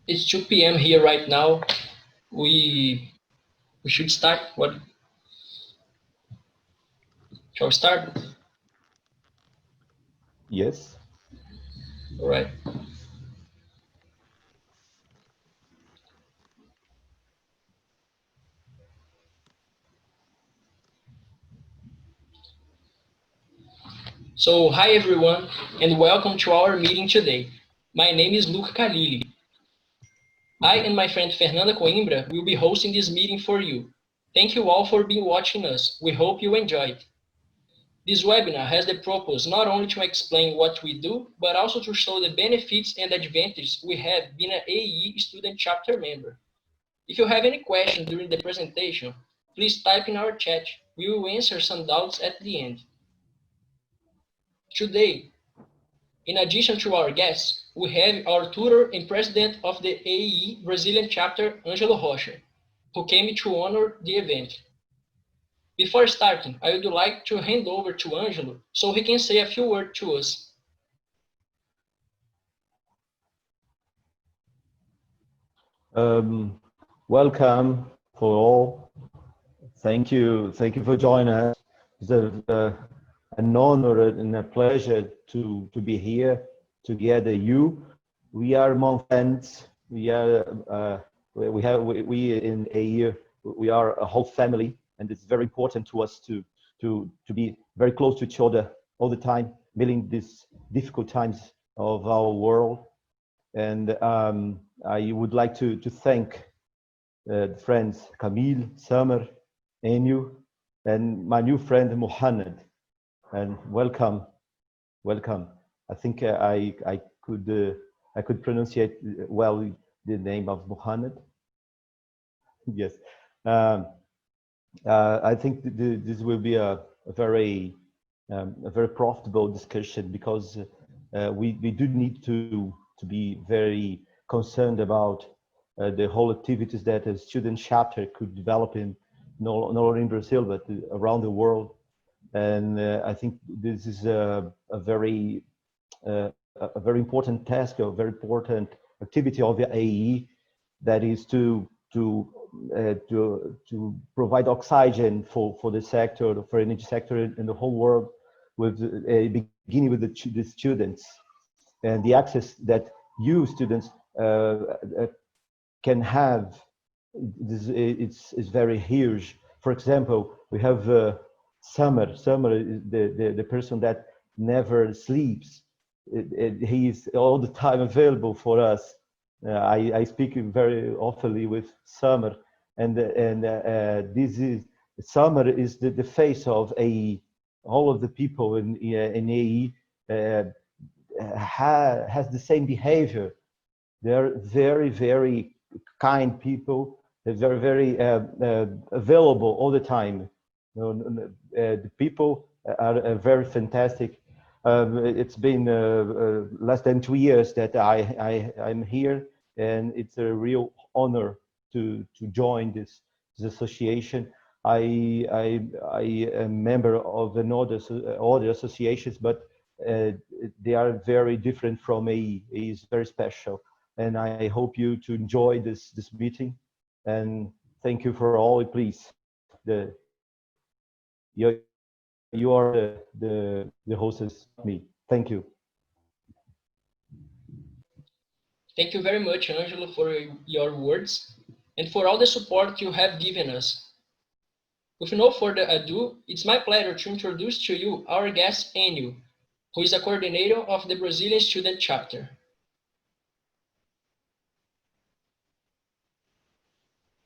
It's 2 p.m. here right now. We should start. What shall we start? Yes. All right. So hi everyone, and welcome to our meeting today. My name is Luca Kalili. I and my friend Fernanda Coimbra will be hosting this meeting for you. Thank you all for being watching us. We hope you enjoy it. This webinar has the purpose not only to explain what we do, but also to show the benefits and advantages we have being an AEE Student Chapter member. If you have any questions during the presentation, please type in our chat. We will answer some doubts at the end. Today, in addition to our guests, we have our tutor and president of the AEE Brazilian chapter, Ângelo Rocha, who came to honor the event. Before starting, I would like to hand over to Ângelo so he can say a few words to us. Welcome for all. Thank you for joining us. It's an honor and a pleasure to be here together. We are among friends. We are we in a year. We are a whole family, and it's very important to us to be very close to each other all the time, dealing these difficult times of our world. And I would like to thank the friends Camille, Summer, Enu, and my new friend Mohammed. And welcome. I think I could pronounce well the name of Mohammed. Yes. I think this will be a very profitable discussion, because we do need to be very concerned about the whole activities that a student chapter could develop in not only in Brazil but around the world. And I think this is a very important task, a very important activity of the AEE, that is to provide oxygen for the sector, for energy sector in the whole world, with beginning with the students, and the access that you students can have. It's very huge. For example, we have Summer. Summer is the person that never sleeps. He is all the time available for us. I speak very oftenly with Summer, and this is Summer is the face of AE. All of the people in AE has the same behavior. They're very kind people. They're very available all the time. The people are very fantastic. It's been less than 2 years that I'm here, and it's a real honor to join this association. I am a member of other associations, but they are very different from AE. AE is very special, and I hope you to enjoy this meeting. And thank you for all. Please, you are the hostess, me. Thank you. Thank you very much, Angelo, for your words and for all the support you have given us. With no further ado, it's my pleasure to introduce to you our guest, Enio, who is a coordinator of the Brazilian Student Chapter.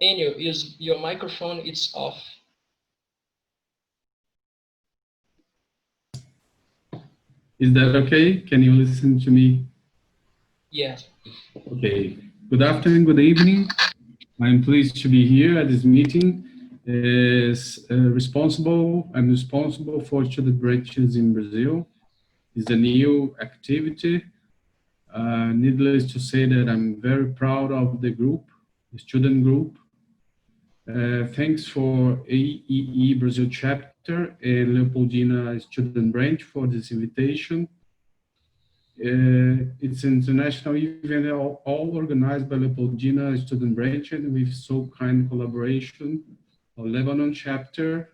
Enio, your microphone is off. Is that okay? Can you listen to me? Yes. Okay. Good afternoon, good evening. I'm pleased to be here at this meeting. I'm responsible for student branches in Brazil. It's a new activity. Needless to say that I'm very proud of the group, the student group. Thanks for AEE Brazil chapter and Leopoldina student branch for this invitation. It's an international event all organized by Leopoldina Student Branch with so kind collaboration of Lebanon chapter,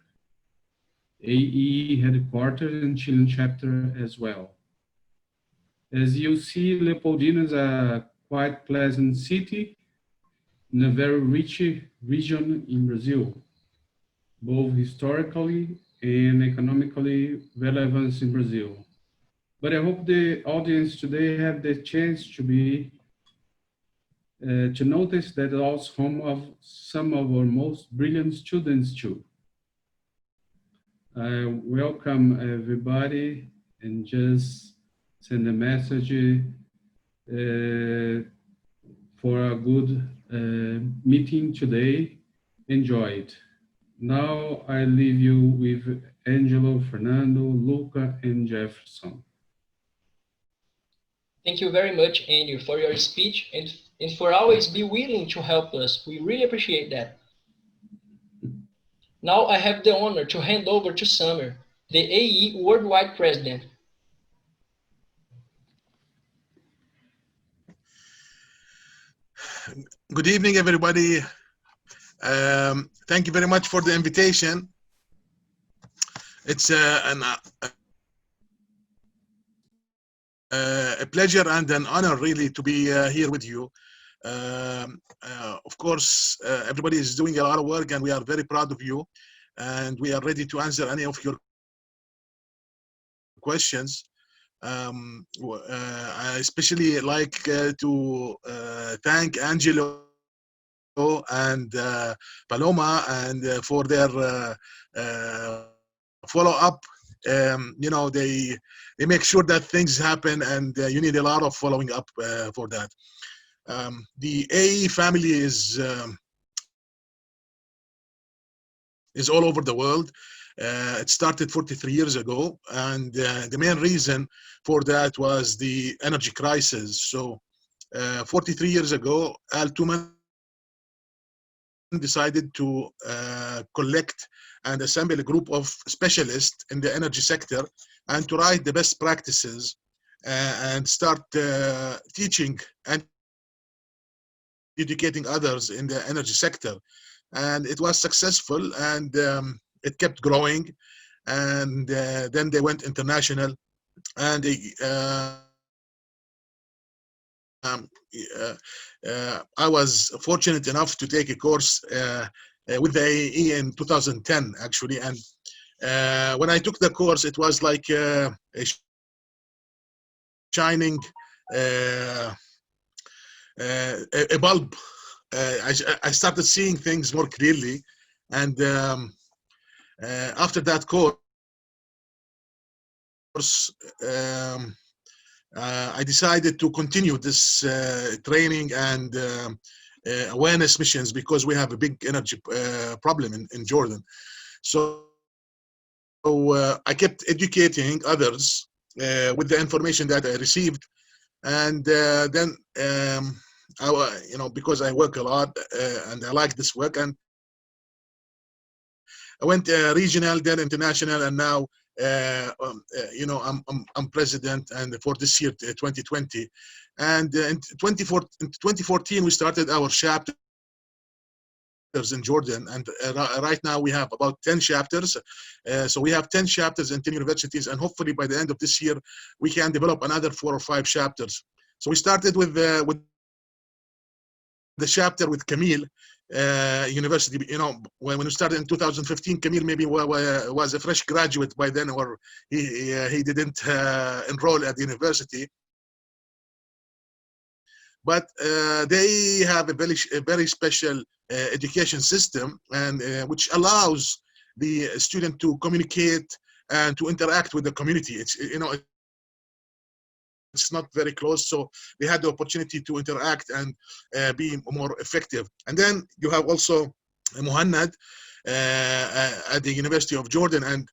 AEE headquarters, and Chilean chapter as well. As you see, Leopoldina is a quite pleasant city in a very rich region in Brazil, both historically and economically relevant in Brazil. But I hope the audience today have the chance to notice that it's also home of some of our most brilliant students too. I welcome everybody and just send a message for a good meeting today. Enjoy it. Now I leave you with Angelo, Fernando, Luca, and Jefferson. Thank you very much, Andrew, for your speech and for always be willing to help us. We really appreciate that. Now I have the honor to hand over to Summer, the AEE Worldwide President. Good evening, everybody. Thank you very much for the invitation. It's a pleasure and an honor, really, to be here with you. Of course, everybody is doing a lot of work, and we are very proud of you. And we are ready to answer any of your questions. I especially like to thank Angelo and Paloma and for their follow-up. You know, they make sure that things happen, and you need a lot of following up for that. The AEE family is all over the world. It started 43 years ago, and the main reason for that was the energy crisis. So 43 years ago, Al Tuman decided to collect and assemble a group of specialists in the energy sector and to write the best practices and start teaching and educating others in the energy sector. And it was successful, and it kept growing, and then they went international, and they, I was fortunate enough to take a course with the AEE in 2010, actually, and when I took the course, it was like a shining a bulb. I started seeing things more clearly, and after that course, I decided to continue this training and awareness missions, because we have a big energy problem in Jordan. So I kept educating others with the information that I received, and then you know, because I work a lot and I like this work, and I went regional, then international, and now you know, I'm president, and for this year 2020, and in 2014 we started our chapters in Jordan, and right now we have about 10 chapters. So we have 10 chapters in 10 universities, and hopefully by the end of this year we can develop another 4 or 5 chapters. So we started with the chapter with Camille University. You know, when we started in 2015, Camille maybe was a fresh graduate by then, or he didn't enroll at the university. But they have a very special education system, and which allows the student to communicate and to interact with the community. It's, you know, it's not very close, so they had the opportunity to interact and be more effective. And then you have also Muhannad at the University of Jordan, and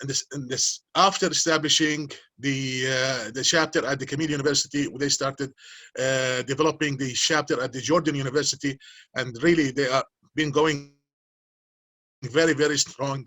this after establishing the chapter at the Camille University, they started developing the chapter at the Jordan University, and really they are been going very, very strong.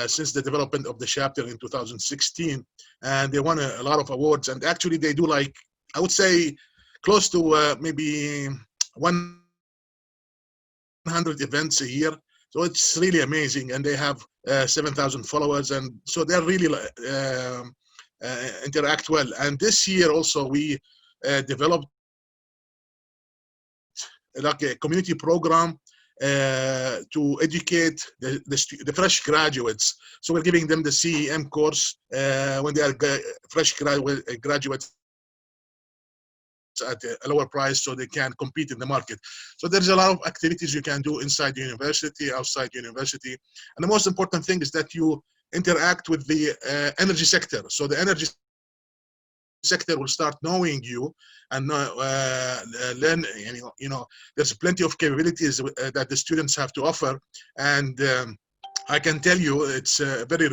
since the development of the chapter in 2016, and they won a lot of awards. And actually, they do, like, I would say, close to maybe 100 events a year. So it's really amazing, and they have 7,000 followers, and so they're really interact well. And this year also we developed like a community program to educate the fresh graduates. So we're giving them the CEM course when they are fresh graduates at a lower price, so they can compete in the market. So there's a lot of activities you can do inside the university, outside university. And the most important thing is that you interact with the energy sector. So the energy sector will start knowing you and learn, you know, there's plenty of capabilities that the students have to offer. And I can tell you it's very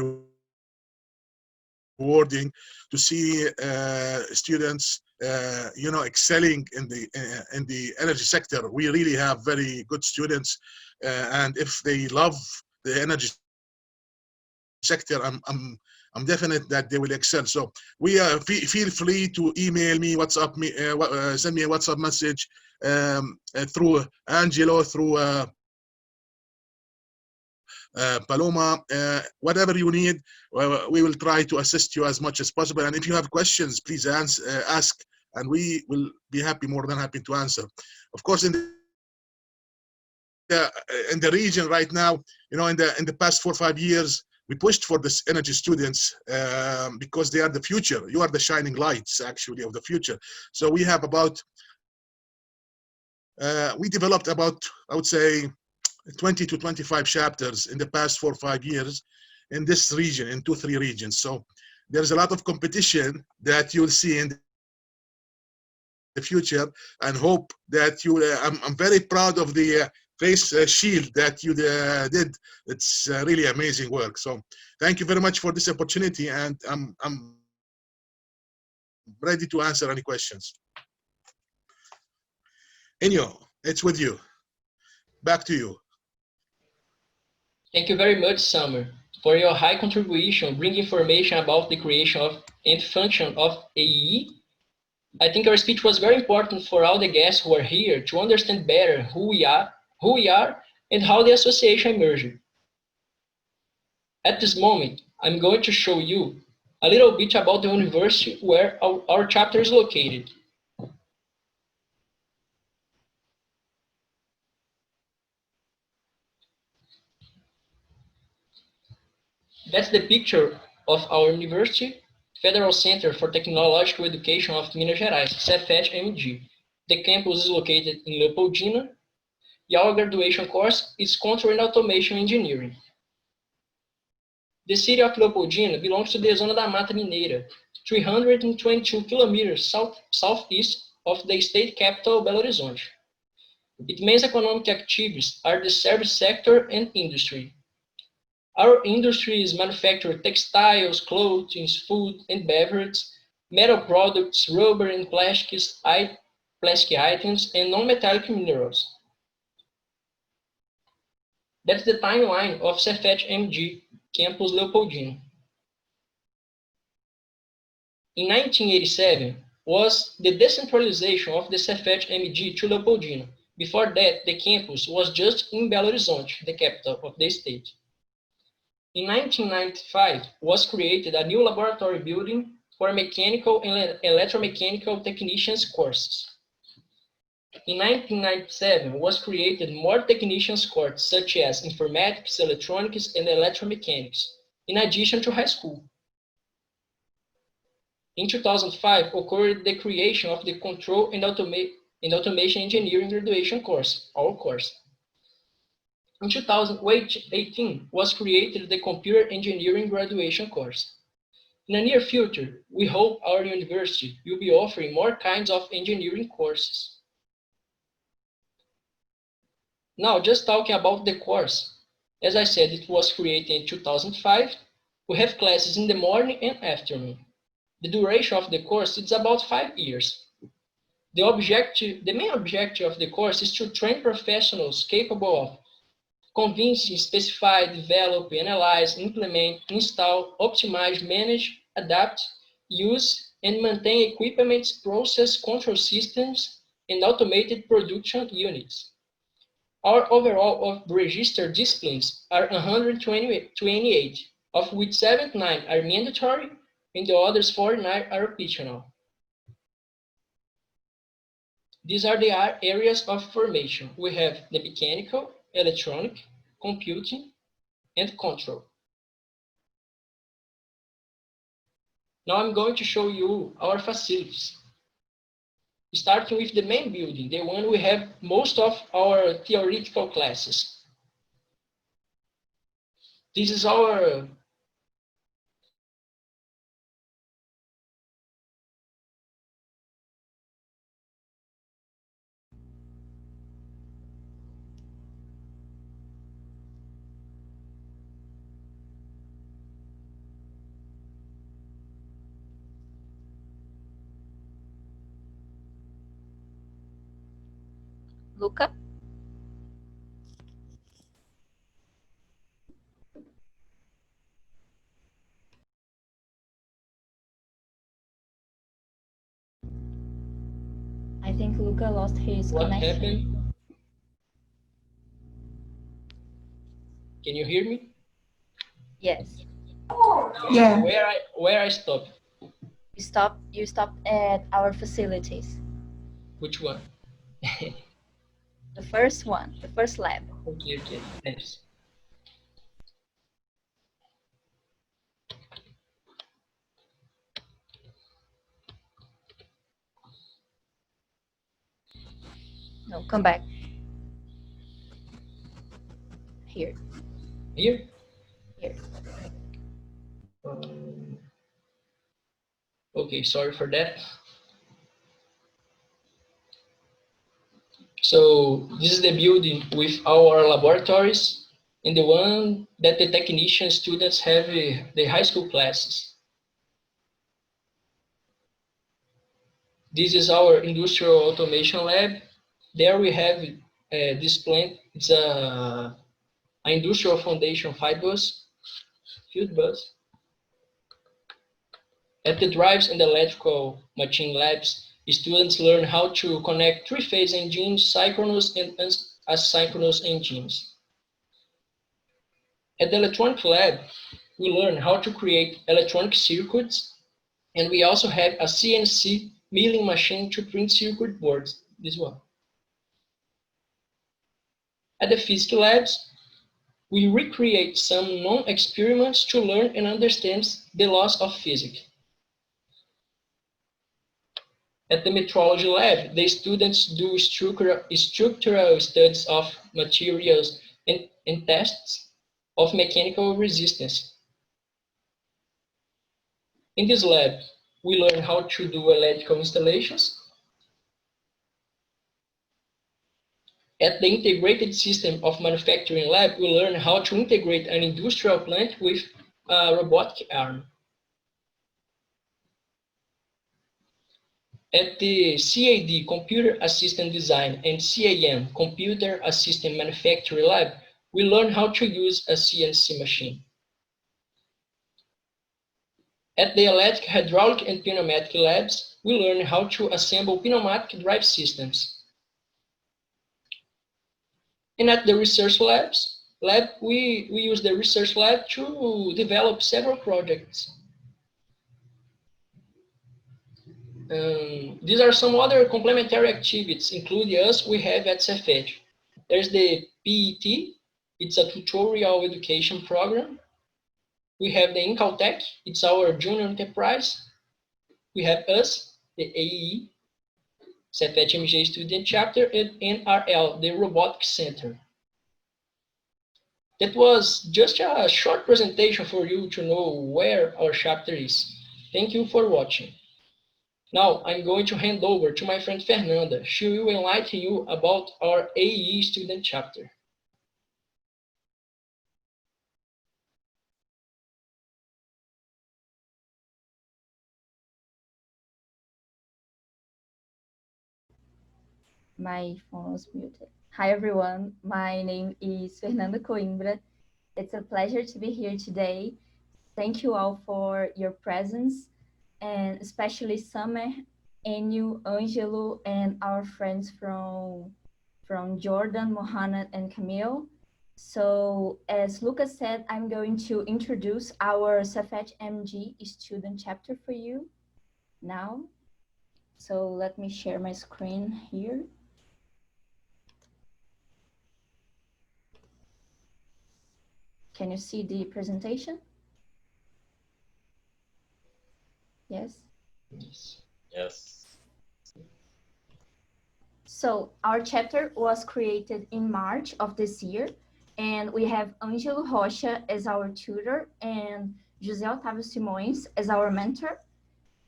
rewarding to see students you know, excelling in the energy sector. We really have very good students, and if they love the energy sector, I'm definite that they will excel. So we feel free to email me, WhatsApp me, send me a WhatsApp message through Angelo, through Paloma, whatever you need, we will try to assist you as much as possible. And if you have questions, please ask, and we will be more than happy to answer. Of course, in the region right now, you know, in the past 4 or 5 years, we pushed for this energy students because they are the future. You are the shining lights, actually, of the future. So we have about, we developed about, I would say, 20 to 25 chapters in the past 4 or 5 years in this region, in 2-3 regions. So there's a lot of competition that you'll see in the future, and hope that you, I'm very proud of the face shield that you did. It's really amazing work. So thank you very much for this opportunity, and I'm ready to answer any questions. Enyo, it's with you. Back to you. Thank you very much, Summer, for your high contribution, bringing information about the creation of and function of AEE. I think your speech was very important for all the guests who are here to understand better who we are, and how the association emerged. At this moment, I'm going to show you a little bit about the university where our chapter is located. That's the picture of our university, Federal Center for Technological Education of Minas Gerais, CEFET-MG. The campus is located in Leopoldina. Our graduation course is Control and Automation Engineering. The city of Leopoldina belongs to the Zona da Mata Mineira, 322 kilometers southeast of the state capital, Belo Horizonte. Its main economic activities are the service sector and industry. Our industries manufacture textiles, clothing, food and beverages, metal products, rubber and plastic items, and non-metallic minerals. That's the timeline of CEFET-MG Campus Leopoldina. In 1987 was the decentralization of the CEFET-MG to Leopoldina. Before that, the campus was just in Belo Horizonte, the capital of the state. In 1995 was created a new laboratory building for mechanical and electromechanical technicians courses. In 1997 was created more technicians courses such as informatics, electronics, and electromechanics, in addition to high school. In 2005 occurred the creation of the Control and Automation Engineering graduation course, our course. In 2018 was created the Computer Engineering graduation course. In the near future, we hope our university will be offering more kinds of engineering courses. Now, just talking about the course. As I said, it was created in 2005. We have classes in the morning and afternoon. The duration of the course is about 5 years. The main objective of the course is to train professionals capable of convince, specify, develop, analyze, implement, install, optimize, manage, adapt, use, and maintain equipment, process control systems, and automated production units. Our overall of registered disciplines are 128, of which 79 are mandatory and the others 49 are optional. These are the areas of formation. We have the mechanical, electronic, computing, and control. Now I'm going to show you our facilities. Starting with the main building, the one we have most of our theoretical classes. This is our Luca? I think Luca lost his what connection. happened. Can you hear me? Yes. Yeah. Where I stopped? You stopped at our facilities. Which one? The first one, the first lab. Okay, thanks. No, come back. Here. Here? Here. Okay, sorry for that. So this is the building with our laboratories and the one that the technician students have the high school classes. This is our industrial automation lab. There we have this plant. It's a industrial foundation field bus. At the drives and electrical machine labs, students learn how to connect three-phase engines, synchronous and asynchronous engines. At the electronic lab, we learn how to create electronic circuits, and we also have a CNC milling machine to print circuit boards, this one. At the physics labs, we recreate some known experiments to learn and understand the laws of physics. At the metrology lab, the students do structural studies of materials and tests of mechanical resistance. In this lab, we learn how to do electrical installations. At the integrated system of manufacturing lab, we learn how to integrate an industrial plant with a robotic arm. At the CAD, Computer Assistant Design, and CAM, Computer Assistant Manufacturing Lab, we learn how to use a CNC machine. At the Electric, Hydraulic, and Pneumatic Labs, we learn how to assemble pneumatic drive systems. And at the Research lab, we use the Research lab to develop several projects. These are some other complementary activities, including us, we have at CEFET. There's the PET, it's a tutorial education program. We have the Incaltech, it's our junior enterprise. We have us, the AEE CEFET-MG Student Chapter, and NRL, the Robotics Center. That was just a short presentation for you to know where our chapter is. Thank you for watching. Now, I'm going to hand over to my friend Fernanda. She will enlighten you about our AEE Student Chapter. My phone was muted. Hi everyone, my name is Fernanda Coimbra. It's a pleasure to be here today. Thank you all for your presence, and especially Summer, Enio, Angelo, and our friends from Jordan, Mohamed, and Camille. So as Lucas said, I'm going to introduce our CEFET-MG Student Chapter for you now. So let me share my screen here. Can you see the presentation? Yes? Yes. So our chapter was created in March of this year, and we have Angelo Rocha as our tutor and José Otávio Simões as our mentor.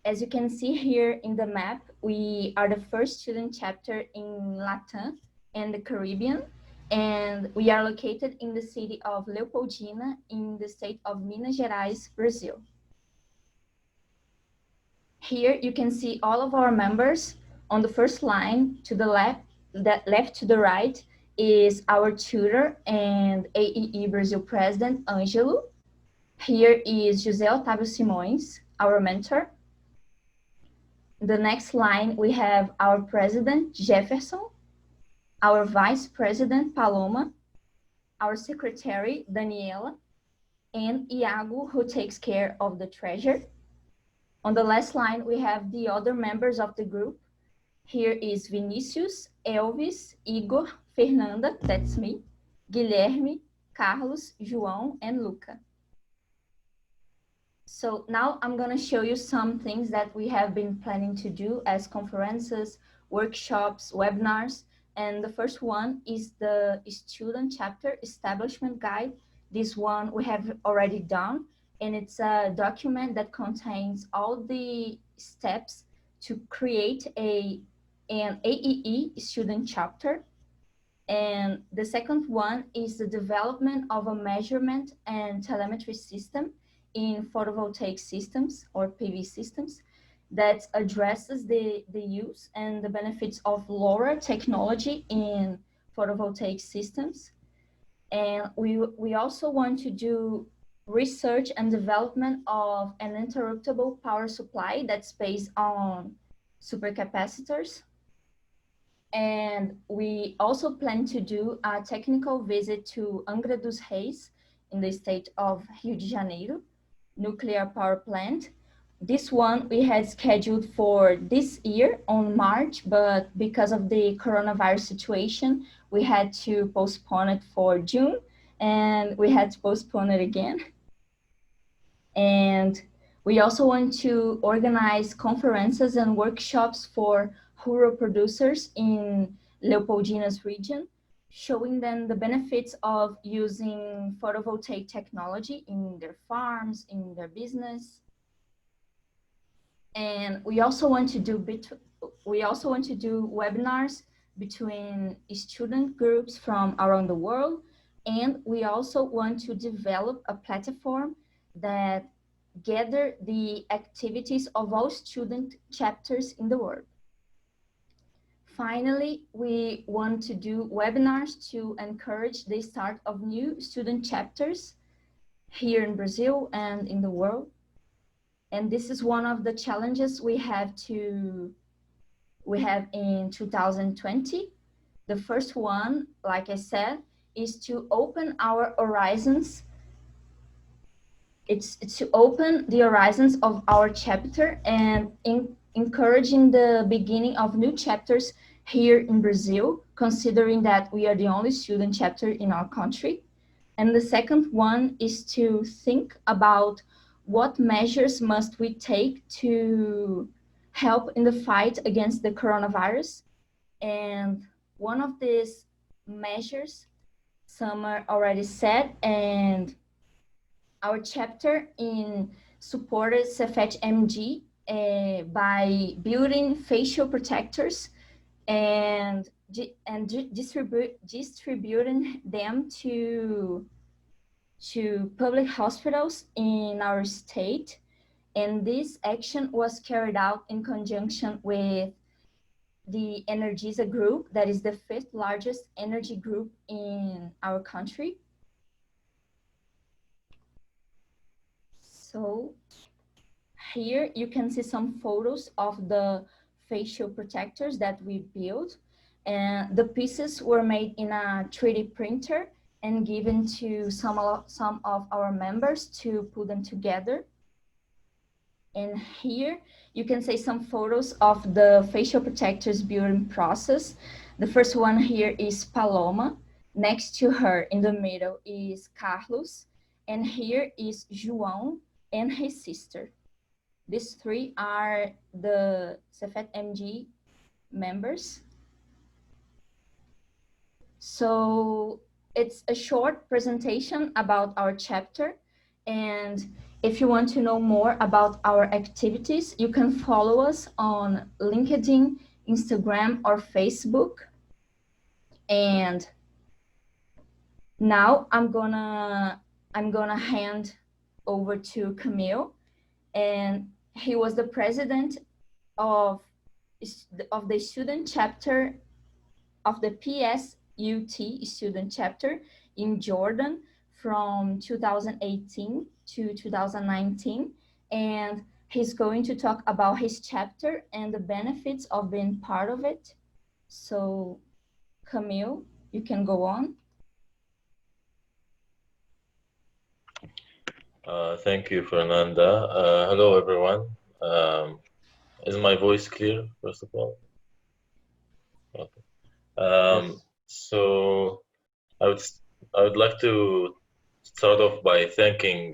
As you can see here in the map, we are the first student chapter in Latam and the Caribbean, and we are located in the city of Leopoldina in the state of Minas Gerais, Brazil. Here you can see all of our members. On the first line to the left, to the right is our tutor and AEE Brazil president, Angelo. Here is José Otávio Simões, our mentor. The next line, we have our president, Jefferson, our vice president, Paloma, our secretary, Daniela, and Iago, who takes care of the treasure. On the last line, we have the other members of the group. Here is Vinicius, Elvis, Igor, Fernanda, that's me, Guilherme, Carlos, João, and Luca. So now I'm going to show you some things that we have been planning to do as conferences, workshops, webinars. And the first one is the Student Chapter Establishment Guide. This one we have already done, and it's a document that contains all the steps to create an AEE Student Chapter. And the second one is the development of a measurement and telemetry system in photovoltaic systems or PV systems that addresses the use and the benefits of LoRa technology in photovoltaic systems. And we also want to do research and development of an interruptible power supply that's based on supercapacitors. And we also plan to do a technical visit to Angra dos Reis in the state of Rio de Janeiro, nuclear power plant. This one we had scheduled for this year on March, but because of the coronavirus situation, we had to postpone it for June, and we had to postpone it again. And we also want to organize conferences and workshops for rural producers in Leopoldina's region, showing them the benefits of using photovoltaic technology in their farms, in their business. And we also want to do webinars between student groups from around the world, and we also want to develop a platform that gather the activities of all student chapters in the world. Finally, we want to do webinars to encourage the start of new student chapters here in Brazil and in the world. And this is one of the challenges we have in 2020. The first one, like I said, is to open our horizons. It's to open the horizons of our chapter and encouraging the beginning of new chapters here in Brazil, considering that we are the only student chapter in our country. And the second one is to think about what measures must we take to help in the fight against the coronavirus. And one of these measures, some are already said, and our chapter in supported CEFET-MG by building facial protectors and distributing them to public hospitals in our state. And this action was carried out in conjunction with the Energisa group, that is the 5th largest energy group in our country. So here you can see some photos of the facial protectors that we built. And the pieces were made in a 3D printer and given to some of our members to put them together. And here you can see some photos of the facial protectors building process. The first one here is Paloma. Next to her in the middle is Carlos. And here is João and his sister. These 3 are the CEFET-MG members. So it's a short presentation about our chapter. And if you want to know more about our activities, you can follow us on LinkedIn, Instagram, or Facebook. And now I'm gonna hand over to Camille, and he was the president of the student chapter of the PSUT Student Chapter in Jordan from 2018 to 2019, and he's going to talk about his chapter and the benefits of being part of it. So, Camille, you can go on. Thank you, Fernanda. Hello, everyone. Is my voice clear, first of all? Okay. Yes. So I would like to start off by thanking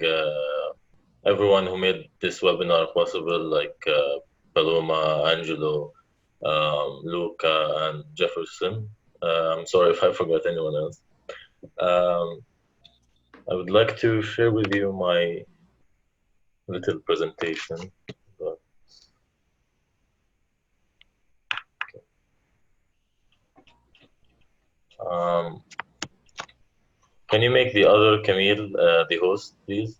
everyone who made this webinar possible, like Paloma, Angelo, Luca, and Jefferson. I'm sorry if I forgot anyone else. I would like to share with you my little presentation. Can you make the other Camille the host, please?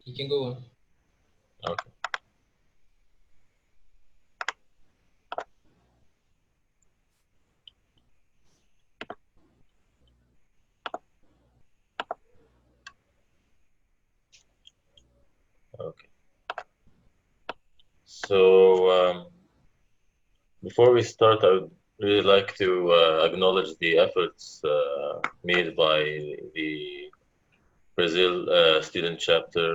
You can go on. Okay. Okay. So before we start, I would really like to acknowledge the efforts made by the Brazil Student Chapter,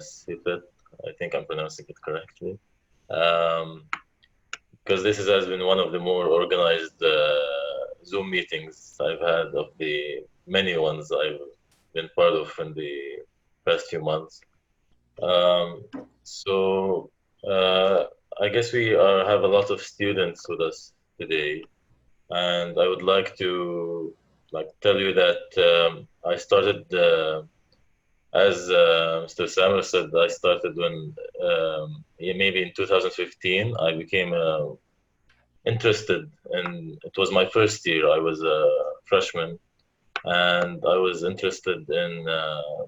CEFET. I think I'm pronouncing it correctly. Because this has been one of the more organized Zoom meetings I've had of the many ones I've been part of in the past few months. So I guess we have a lot of students with us today, and I would like to tell you that I started, as Mr. Samer said, I started when maybe in 2015 I became interested, and it was my first year. I was a freshman, and I was interested in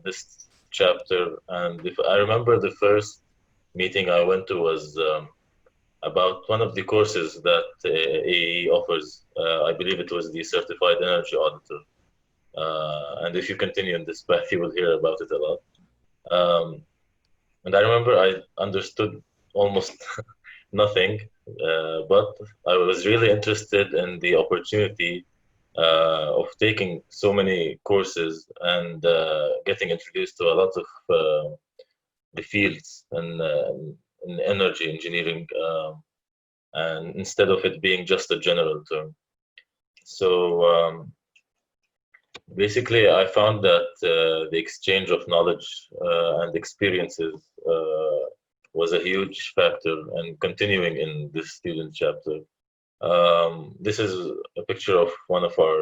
this chapter. And if I remember, the first meeting I went to was about one of the courses that AEE offers. I believe it was the Certified Energy Auditor. And if you continue in this path, you will hear about it a lot. And I remember I understood almost nothing, but I was really interested in the opportunity of taking so many courses and getting introduced to a lot of the fields and in energy engineering, and instead of it being just a general term. So basically, I found that the exchange of knowledge and experiences was a huge factor in continuing in this student chapter. This is a picture of one of our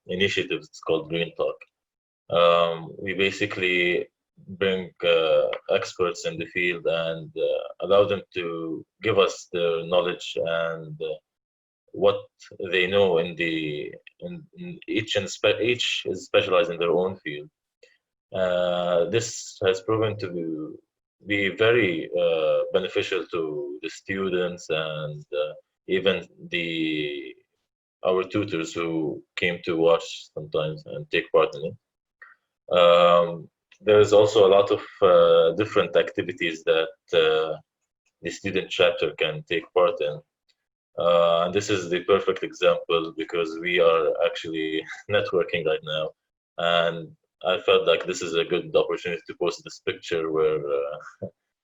initiatives. It's called Green Talk. We basically bring experts in the field and allow them to give us their knowledge and what they know in each each is specialized in their own field. This has proven to be very beneficial to the students and even our tutors who came to watch sometimes and take part in it. There's also a lot of different activities that the student chapter can take part in. And this is the perfect example because we are actually networking right now. And I felt like this is a good opportunity to post this picture where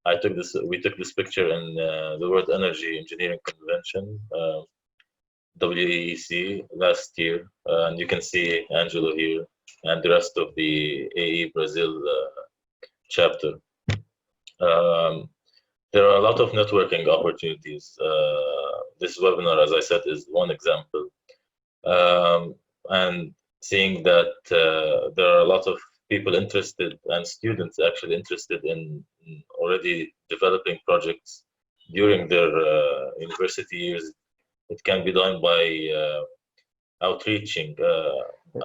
we took this picture in the World Energy Engineering Convention, WEEC, last year. And you can see Angelo here and the rest of the AE Brazil chapter. There are a lot of networking opportunities. This webinar, as I said, is one example. And seeing that there are a lot of people interested and students actually interested in already developing projects during their university years, it can be done by outreaching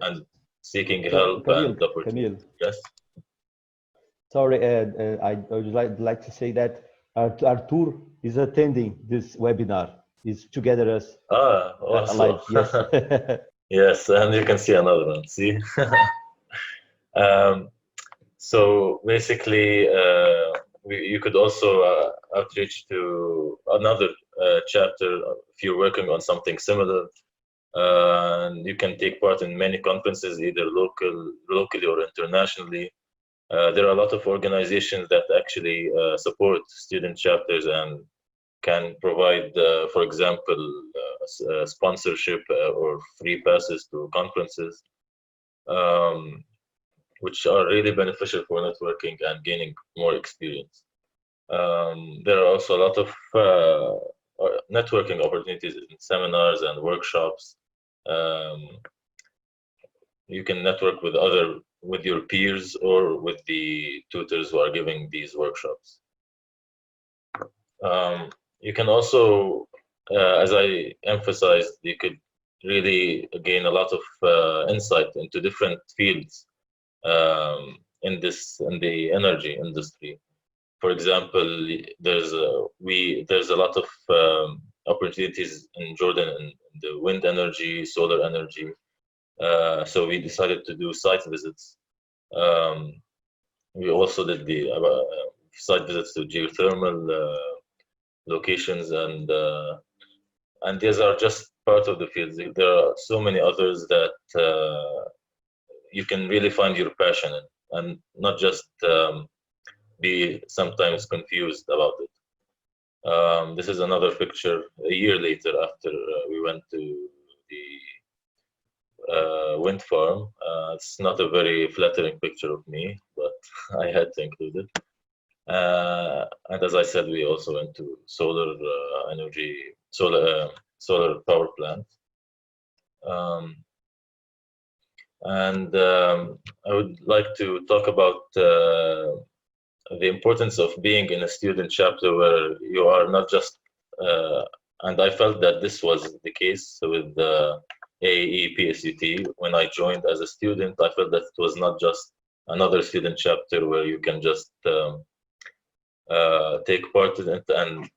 and seeking help and opportunities. Yes. Sorry, I would like to say that Artur is attending this webinar. He's together as awesome. alive. Yes. Yes, and you can see another one. See. So basically, you could also outreach to another chapter if you're working on something similar. And you can take part in many conferences, either locally or internationally. There are a lot of organizations that actually support student chapters and can provide, for example, sponsorship or free passes to conferences, which are really beneficial for networking and gaining more experience. There are also a lot of networking opportunities in seminars and workshops. You can network with your peers or with the tutors who are giving these workshops. You can also, as I emphasized, you could really gain a lot of insight into different fields in the energy industry. For example, there's a lot of opportunities in Jordan in the wind energy, solar energy. So we decided to do site visits. We also did the site visits to geothermal locations, and these are just part of the fields. There are so many others that you can really find your passion in, and not just be sometimes confused about it. This is another picture a year later after we went to the wind farm. It's not a very flattering picture of me, but I had to include it. And as I said, we also went to solar energy, solar power plant. I would like to talk about the importance of being in a student chapter where you are not just, and I felt that this was the case with the AEE PSUT. When I joined as a student, I felt that it was not just another student chapter where you can just take part in it and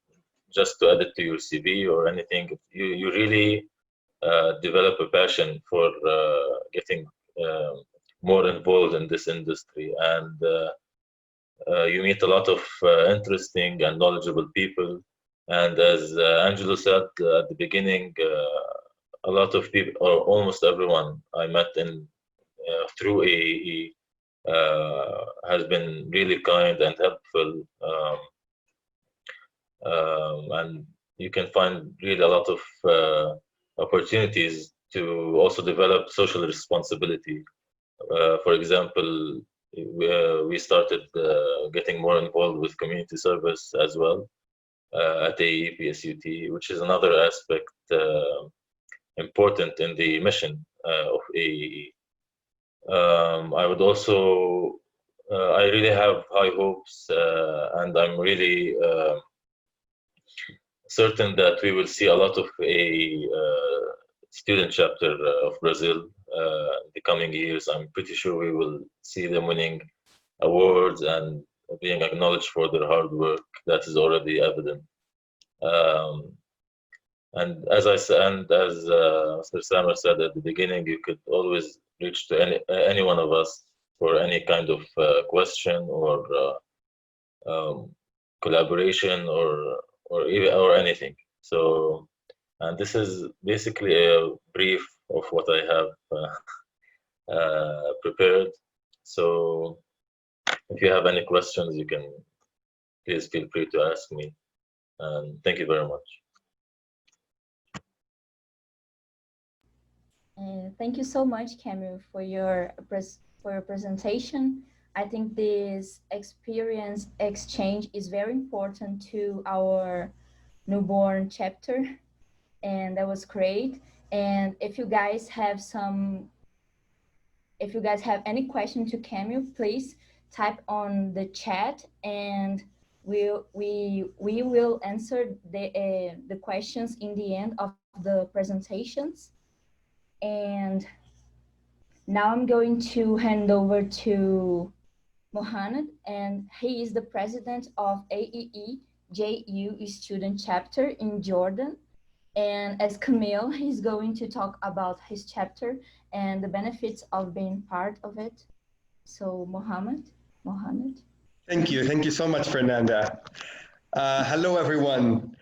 just to add it to your CV or anything. You really develop a passion for getting more involved in this industry, and you meet a lot of interesting and knowledgeable people. And as Angelo said at the beginning, a lot of people, or almost everyone I met in through AEE has been really kind and helpful. And you can find really a lot of opportunities to also develop social responsibility. For example, we started getting more involved with community service as well at AEE PSUT, which is another aspect important in the mission of AEE. I would also, I really have high hopes, and I'm really certain that we will see a lot of a student chapter of Brazil the coming years. I'm pretty sure we will see them winning awards and being acknowledged for their hard work. That is already evident. And as I said, and as Mr. Samer said at the beginning, you could always reach to any one of us for any kind of question or collaboration or anything. So, and this is basically a brief of what I have prepared. So, if you have any questions, you can please feel free to ask me. And thank you very much. Thank you so much, Camille, for your presentation. I think this experience exchange is very important to our newborn chapter, and that was great. And if you guys have any question to Camille, please type on the chat, and we will answer the questions in the end of the presentations. And now I'm going to hand over to Mohammed, and he is the president of AEE JU Student Chapter in Jordan. And as Camille, he's going to talk about his chapter and the benefits of being part of it. So Mohammed. Thank you so much, Fernanda. Hello, everyone.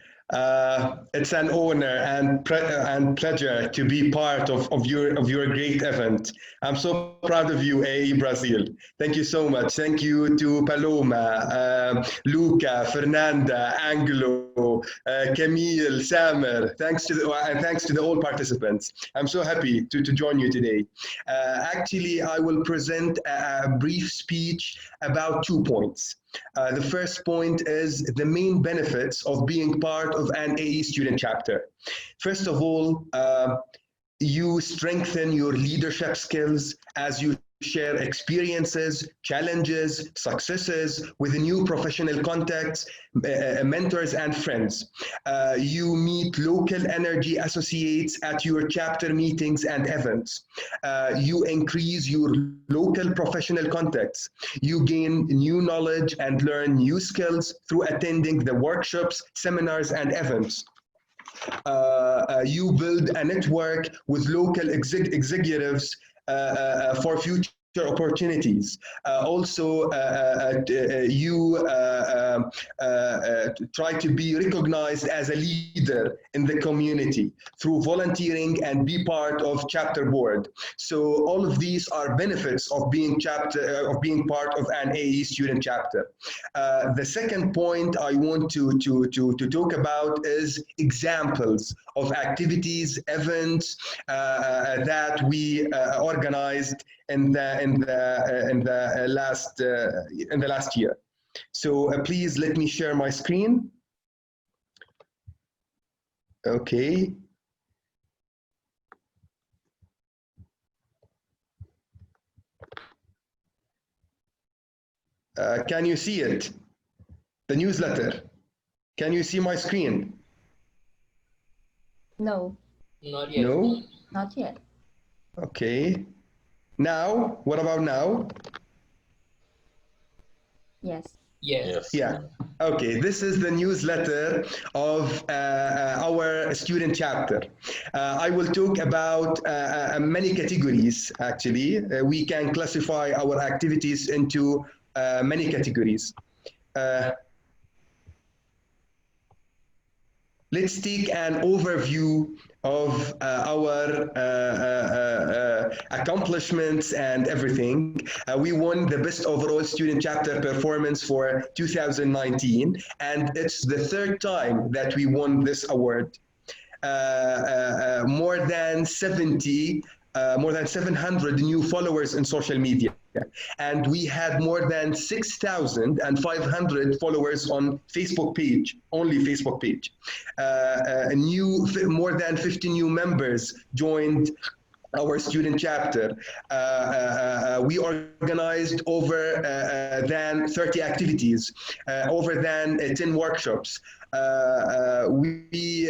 It's an honor and pleasure to be part of your great event. I'm so proud of you, AE Brazil. Thank you so much. Thank you to Paloma, Luca, Fernanda, Angelo, Camille, Samer. Thanks to the all participants. I'm so happy to join you today. Actually, I will present a brief speech about 2 points. The first point is the main benefits of being part of an AE student chapter. First of all, you strengthen your leadership skills as you share experiences, challenges, successes with new professional contacts, mentors, and friends. You meet local energy associates at your chapter meetings and events. You increase your local professional contacts. You gain new knowledge and learn new skills through attending the workshops, seminars, and events. You build a network with local executives for future opportunities. Also, you try to be recognized as a leader in the community through volunteering and be part of chapter board. So all of these are benefits of being part of an AE student chapter. The second point I want to talk about is examples of activities, events that we organized in the last year. So please let me share my screen. Okay. Can you see it? The newsletter. Can you see my screen? No. Not yet. No? Not yet. Okay. Now, what about now? Yes. Yes. Yeah. Okay. This is the newsletter of our student chapter. I will talk about many categories, actually. We can classify our activities into many categories. Let's take an overview of our accomplishments and everything. We won the best overall student chapter performance for 2019, and it's the third time that we won this award. More than 700 new followers in social media. And we had more than 6,500 followers on Facebook page, only Facebook page. More than 50 new members joined our student chapter. We organized over than 30 activities, over than 10 workshops. We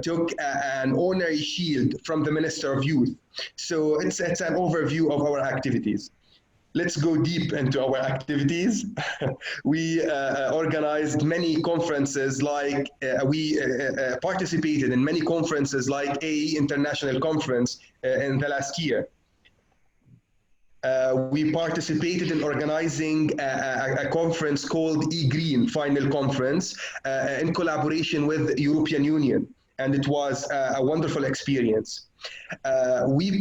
took an honorary shield from the Minister of Youth. So it's an overview of our activities. Let's go deep into our activities. We organized many conferences, like we participated in many conferences like AEE International Conference in the last year. We participated in organizing a conference called E-Green Final Conference in collaboration with the European Union, and it was a wonderful experience. We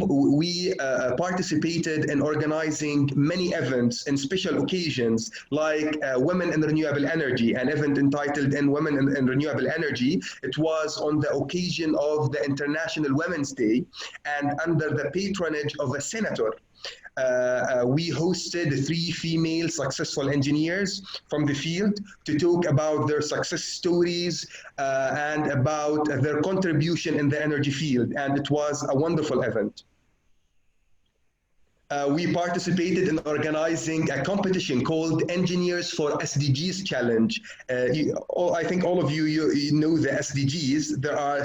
participated in organizing many events and special occasions, like Women in Renewable Energy, an event entitled Women in Renewable Energy. It was on the occasion of the International Women's Day and under the patronage of a senator. We hosted 3 female successful engineers from the field to talk about their success stories and about their contribution in the energy field, and it was a wonderful event. We participated in organizing a competition called Engineers for SDGs Challenge. I think all of you know the SDGs. There are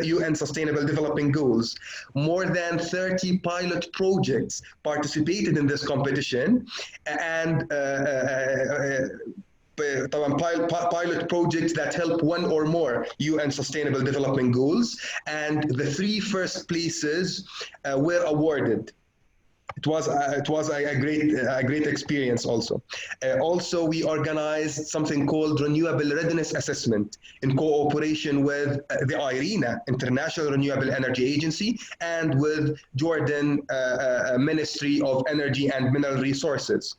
UN Sustainable Development Goals. More than 30 pilot projects participated in this competition, and pilot projects that help one or more UN Sustainable Development Goals, and the 3 first places were awarded. It was a great experience also. Also, we organized something called Renewable Readiness Assessment in cooperation with the IRENA, International Renewable Energy Agency, and with Jordan Ministry of Energy and Mineral Resources.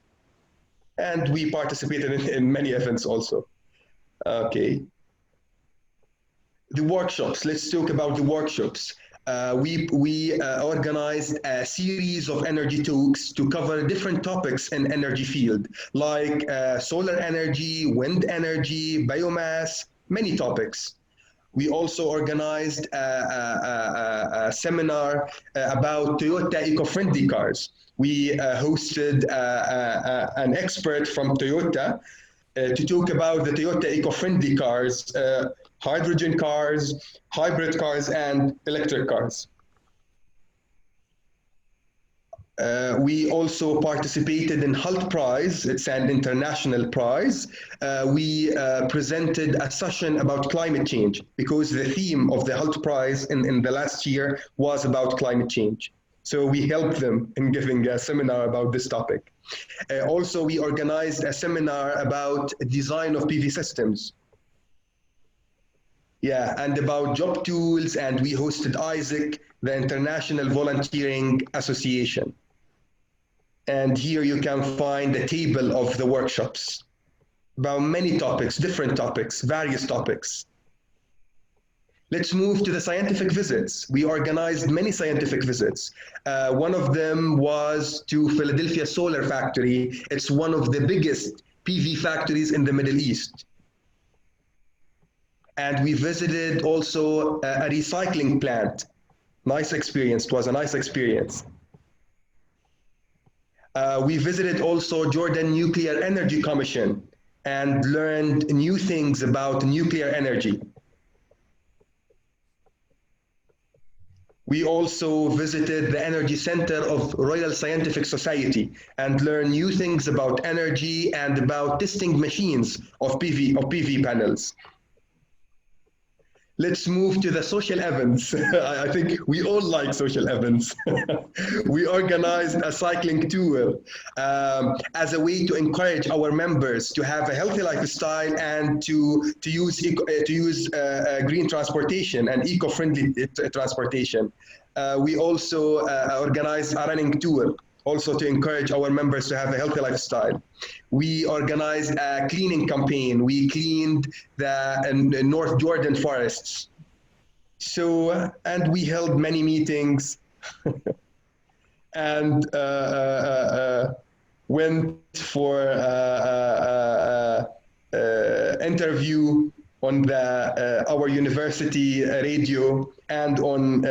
And we participated in many events also. Okay. The workshops, let's talk about the workshops. We organized a series of energy talks to cover different topics in energy field, like solar energy, wind energy, biomass, many topics. We also organized a seminar about Toyota eco-friendly cars. We hosted an expert from Toyota to talk about the Toyota eco-friendly cars, hydrogen cars, hybrid cars, and electric cars. We also participated in HALT Prize. It's an international prize. We presented a session about climate change because the theme of the HALT Prize in the last year was about climate change. So we helped them in giving a seminar about this topic. Also, we organized a seminar about design of PV systems. Yeah, and about job tools, and we hosted ISAC, the International Volunteering Association. And here you can find a table of the workshops about many topics, different topics, various topics. Let's move to the scientific visits. We organized many scientific visits. One of them was to Philadelphia Solar Factory. It's one of the biggest PV factories in the Middle East. And we visited also a recycling plant. Nice experience, it was a nice experience. We visited also Jordan Nuclear Energy Commission and learned new things about nuclear energy. We also visited the Energy Center of Royal Scientific Society and learned new things about energy and about testing machines of PV panels. Let's move to the social events. I think we all like social events. We organized a cycling tour as a way to encourage our members to have a healthy lifestyle and to use green transportation and eco-friendly transportation. We also organized a running tour, also to encourage our members to have a healthy lifestyle. We organized a cleaning campaign. We cleaned the North Jordan forests. So, and we held many meetings and went for interview on our university radio and on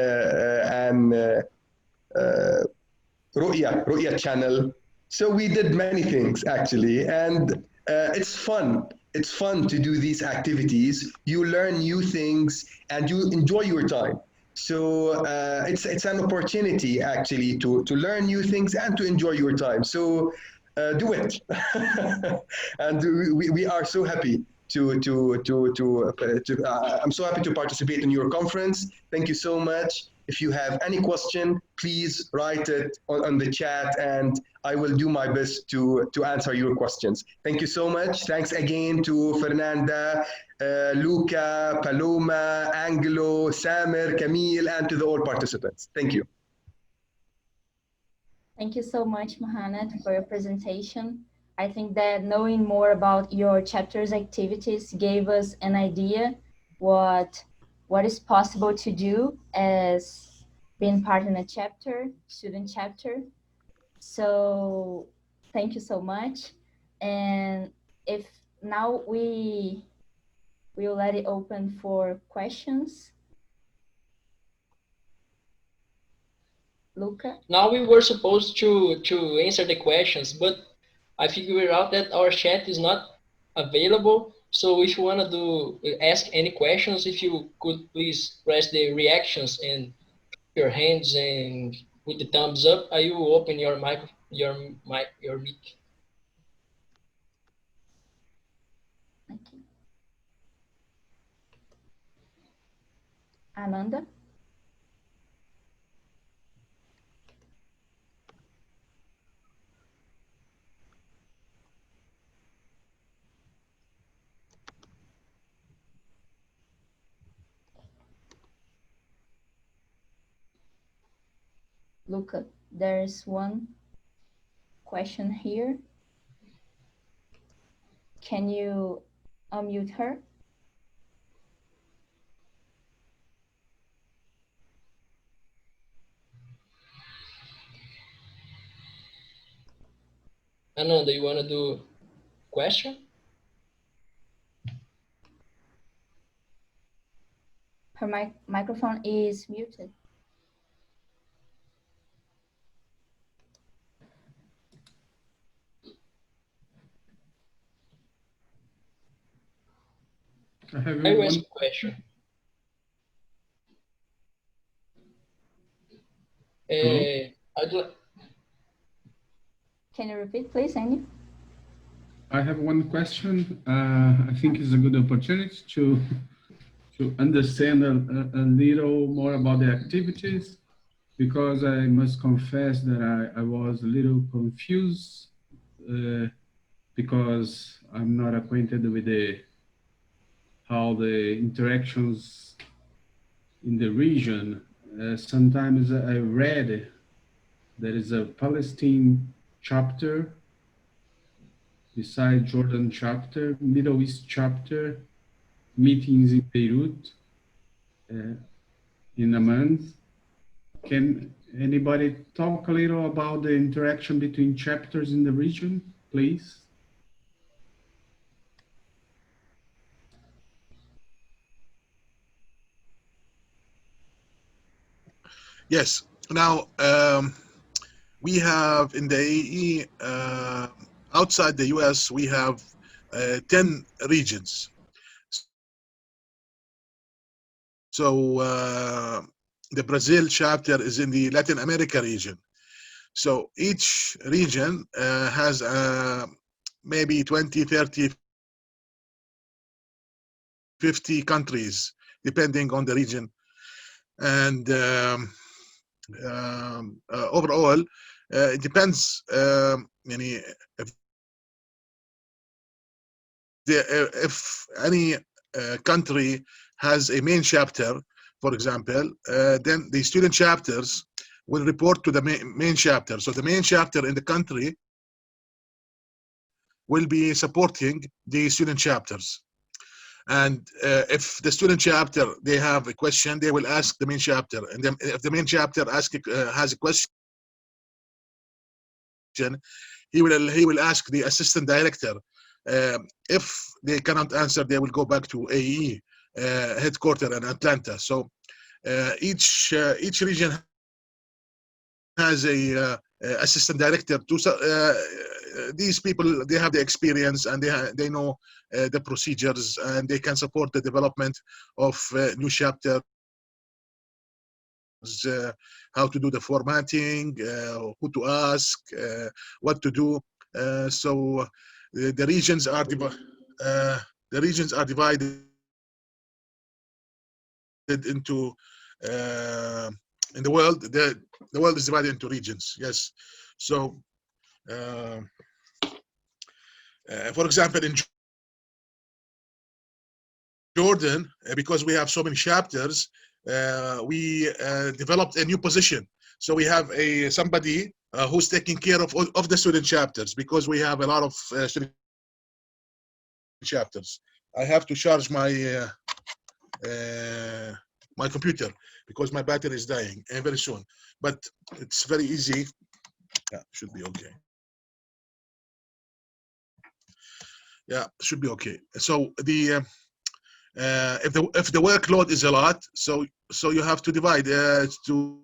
Ru'ya channel. So we did many things actually, and it's fun. It's fun to do these activities. You learn new things and you enjoy your time. So it's an opportunity actually to learn new things and to enjoy your time. So do it, and we are so happy I'm so happy to participate in your conference. Thank you so much. If you have any question, please write it on the chat, and I will do my best to answer your questions. Thank you so much. Thanks again to Fernanda, Luca, Paloma, Angelo, Samir, Camille, and to the all participants. Thank you. Thank you so much, Mohamed, for your presentation. I think that knowing more about your chapter's activities gave us an idea what is possible to do as being part in a chapter, student chapter. So thank you so much. And if now we will let it open for questions. Luca? Now we were supposed to answer the questions, but I figured out that our chat is not available. So if you want to ask any questions, if you could please press the reactions and your hands and with the thumbs up, I will open your mic, your mic. Okay. Ananda? Luca, there's one question here. Can you unmute her? Ananda, you want to do question? Her microphone is muted. I have I will one ask a question. Can you repeat, please, Andy? I have one question. I think it's a good opportunity to understand a little more about the activities, because I must confess that I was a little confused because I'm not acquainted with how the interactions in the region. Sometimes I read there is a Palestine chapter, beside Jordan chapter, Middle East chapter, meetings in Beirut in a month. Can anybody talk a little about the interaction between chapters in the region, please? Yes. Now, we have in the AEE, outside the US, we have 10 regions. So the Brazil chapter is in the Latin America region. So each region has maybe 20, 30, 50 countries, depending on the region. And overall, it depends. If any country has a main chapter, for example, then the student chapters will report to the main chapter. So the main chapter in the country will be supporting the student chapters. And if the student chapter, they have a question, they will ask the main chapter. And then if the main chapter has a question, he will ask the assistant director. If they cannot answer, they will go back to AEE headquarters in Atlanta. So each region has a assistant director. These people, they have the experience and they know the procedures, and they can support the development of new chapters, how to do the formatting, who to ask, what to do. So the regions are divided into in the world. The world is divided into regions. Yes. So for example, in Jordan, because we have so many chapters, we developed a new position. So we have somebody who's taking care of the student chapters, because we have a lot of student chapters. I have to charge my my computer because my battery is dying very soon. But it's very easy. Yeah, should be okay. Yeah, should be okay. So the if the workload is a lot, so you have to divide to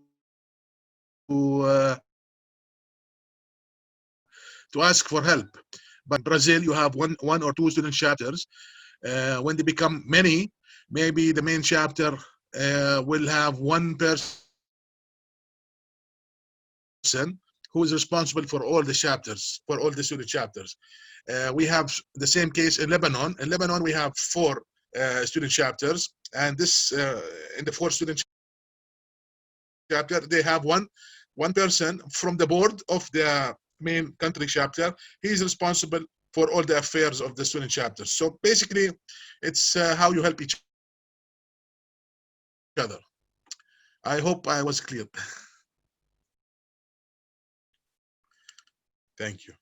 ask for help. But in Brazil, you have one or two student chapters. When they become many, maybe the main chapter will have one person who is responsible for all the chapters, for all the student chapters. We have the same case in Lebanon. In Lebanon, we have 4 student chapters, and this in the 4 student chapter, they have one person from the board of the main country chapter. He is responsible for all the affairs of the student chapters. So basically, it's how you help each other. I hope I was clear. Thank you.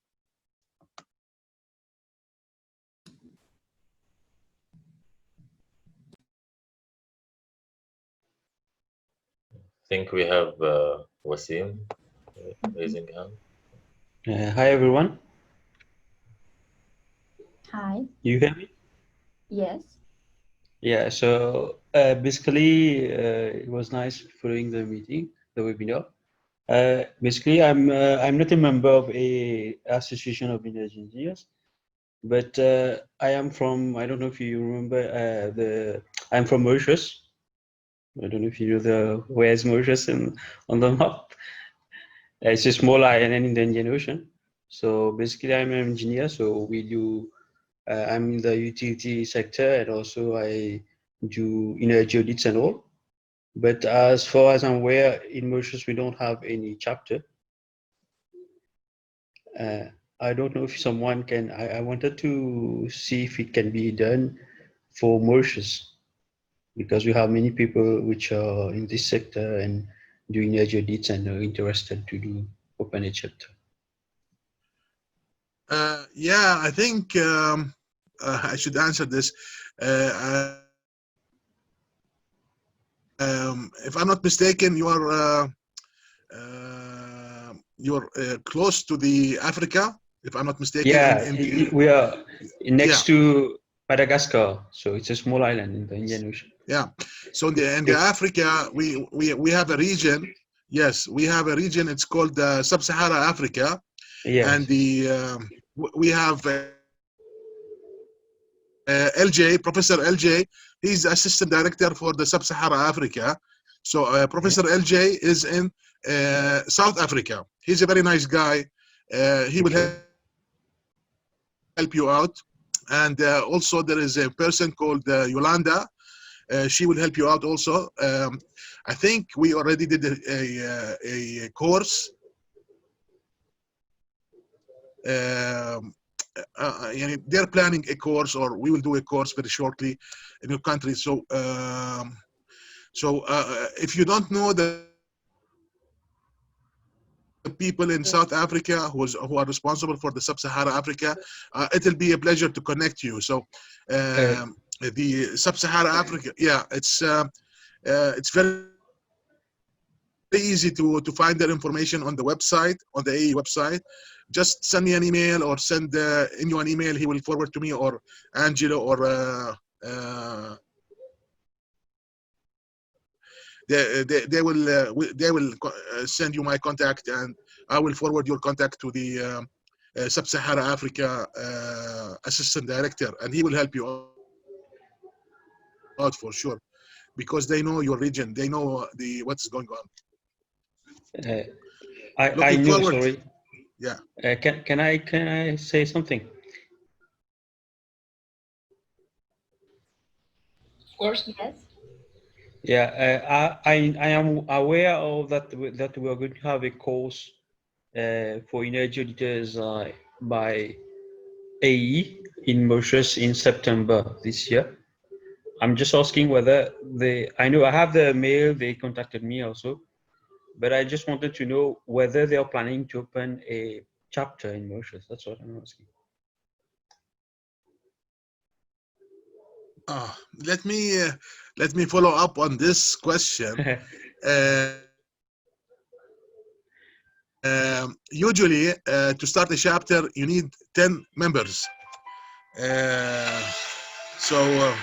I think we have Wasim raising hand. Hi everyone. Hi. You hear me? Yes. Yeah. So basically, it was nice following the meeting, the webinar. Basically, I'm not a member of a association of energy engineers, but I am from. I don't know if you remember I'm from Mauritius. I don't know if you know where's Mauritius on the map. It's a small island in the Indian Ocean. So basically, I'm an engineer. So we do. I'm in the utility sector, and also I do energy audits and all. But as far as I'm aware, in Mauritius, we don't have any chapter. I don't know if someone can, I wanted to see if it can be done for Mauritius, because we have many people which are in this sector and doing energy audits and are interested to open a chapter. Yeah, I think I should answer this. If I'm not mistaken, you're close to the Africa. If I'm not mistaken, Yeah, we are next to Madagascar, so it's a small island in the Indian Ocean. Yeah, so in the Africa, we have a region. Yes, we have a region. It's called Sub-Sahara Africa. Yes. And we have LJ, Professor LJ. He's the assistant director for the Sub-Sahara Africa. So Professor LJ is in South Africa. He's a very nice guy. He will help you out. And also there is a person called Yolanda. She will help you out also. I think we already did a course. They're planning a course, or we will do a course very shortly in your country. So, if you don't know the people in South Africa who are responsible for the Sub-Sahara Africa, it'll be a pleasure to connect you. So, the Sub-Sahara Africa, yeah, it's very easy to find that information on the website, on the AEE website. Just send me an email, or send Inyo an email. He will forward to me, or Angelo, or they will send you my contact, and I will forward your contact to the Sub-Saharan Africa Assistant Director, and he will help you out for sure, because they know your region, they know what's going on. I know. Forward. Sorry. Yeah. Can I say something? Of course. Yes. Yeah, I am aware of that we are going to have a course for energy auditors by AE in Mauritius in September this year. I'm just asking whether I know I have the mail, they contacted me also, but I just wanted to know whether they are planning to open a chapter in Mauritius. That's what I'm asking. Let me follow up on this question. Usually, to start a chapter, you need 10 members. So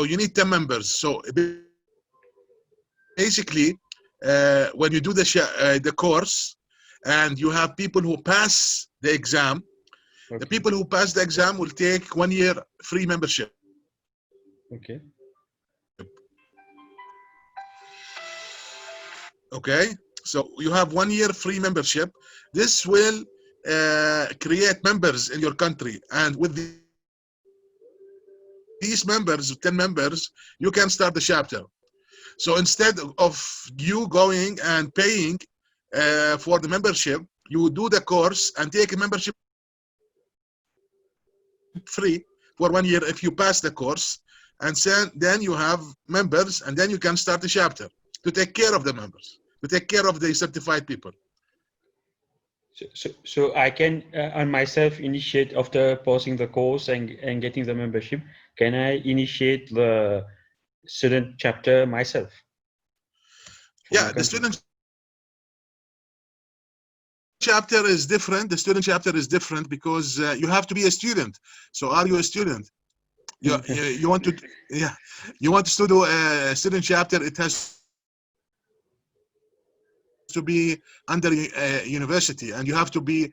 you need 10 members. So basically, when you do the course, and you have people who pass the exam, Okay. the people who pass the exam will take 1 year free membership. Okay. Okay, so you have 1 year free membership. This will create members in your country, and with these members, 10 members, you can start the chapter. So instead of you going and paying for the membership, you do the course and take a membership free for 1 year if you pass the course, and then you have members, and then you can start the chapter to take care of the members, to take care of the certified people. So I can on myself initiate after passing the course and getting the membership. Can I initiate the student chapter myself? Yeah, the student chapter is different. The student chapter is different because you have to be a student. So are you a student? You want to, yeah, you want to do a student chapter, it has to be under a university, and you have to be,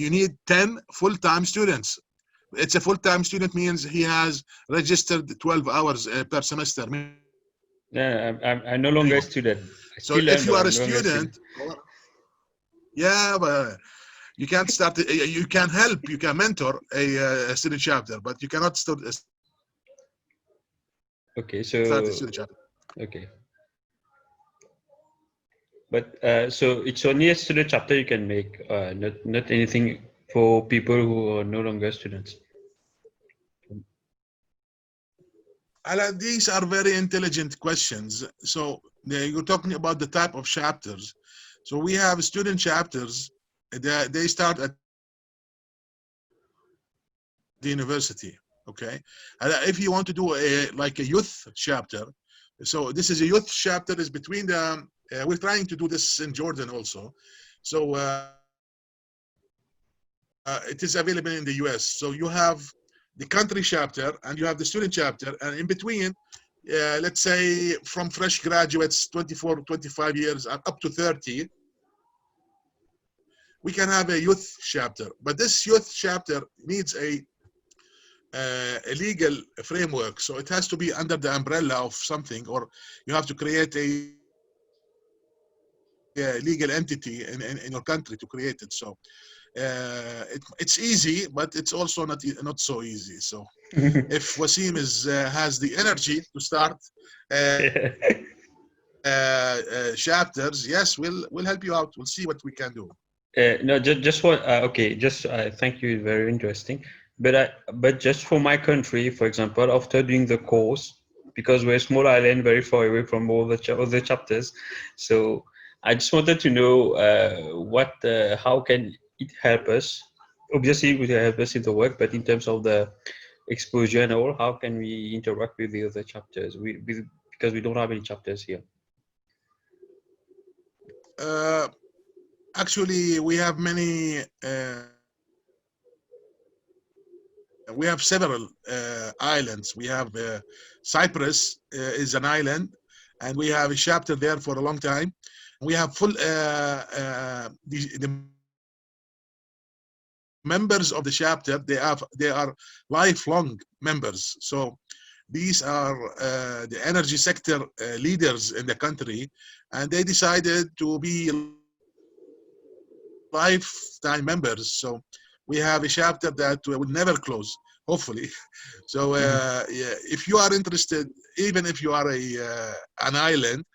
you need 10 full-time students. It's a full-time student means he has registered 12 hours per semester. Yeah, I'm no longer a student. So if you are a student, yeah, but you can't start, you can help, you can mentor a student chapter, but you cannot start a student chapter. Okay. But so it's only a student chapter you can make, not anything for people who are no longer students. These are very intelligent questions. So you're talking about the type of chapters. So we have student chapters. They start at the university. Okay. If you want to do like a youth chapter, so this is a youth chapter is between the. We're trying to do this in Jordan also. So it is available in the US. So you have the country chapter and you have the student chapter, and in between, let's say from fresh graduates, 24, 25 years up to 30, we can have a youth chapter. But this youth chapter needs a legal framework. So it has to be under the umbrella of something, or you have to create a legal entity in your country to create it. So it's easy, but it's also not so easy. So if Wasim has the energy to start chapters, yes, we'll help you out. We'll see what we can do. No, just what? Okay, just thank you. Very interesting. But just for my country, for example, after doing the course, because we're a small island, very far away from all the chapters, so I just wanted to know how can it help us? Obviously, it will help us in the work, but in terms of the exposure and all, how can we interact with the other chapters? Because we don't have any chapters here. Actually, we have many we have several islands. We have Cyprus is an island, and we have a chapter there for a long time. We have full the members of the chapter. They are lifelong members. So these are the energy sector leaders in the country, and they decided to be lifetime members. So we have a chapter that will never close, hopefully. So yeah, if you are interested, even if you are an island,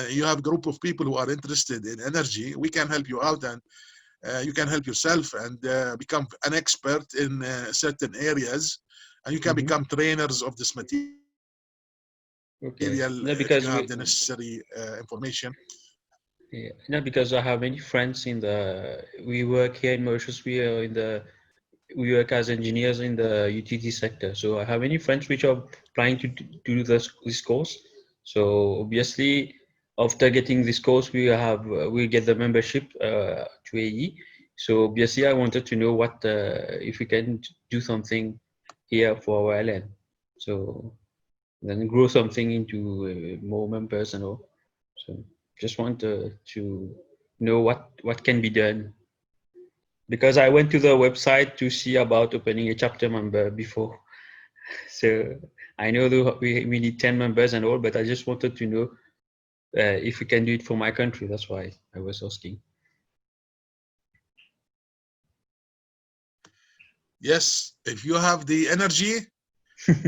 you have a group of people who are interested in energy, we can help you out, and you can help yourself and become an expert in certain areas, and you can become trainers of this material No, if because you have the necessary information. yeah, no, because I have many friends in the. We work here in Mauritius. We work as engineers in the utility sector. So I have many friends which are planning to do this course. So obviously, after getting this course, we get the membership to AE. So obviously, I wanted to know what if we can do something here for our island. So then grow something into more members and all. So just want to know what can be done, because I went to the website to see about opening a chapter member before. So I know we need 10 members and all, but I just wanted to know if we can do it for my country. That's why I was asking. Yes, if you have the energy,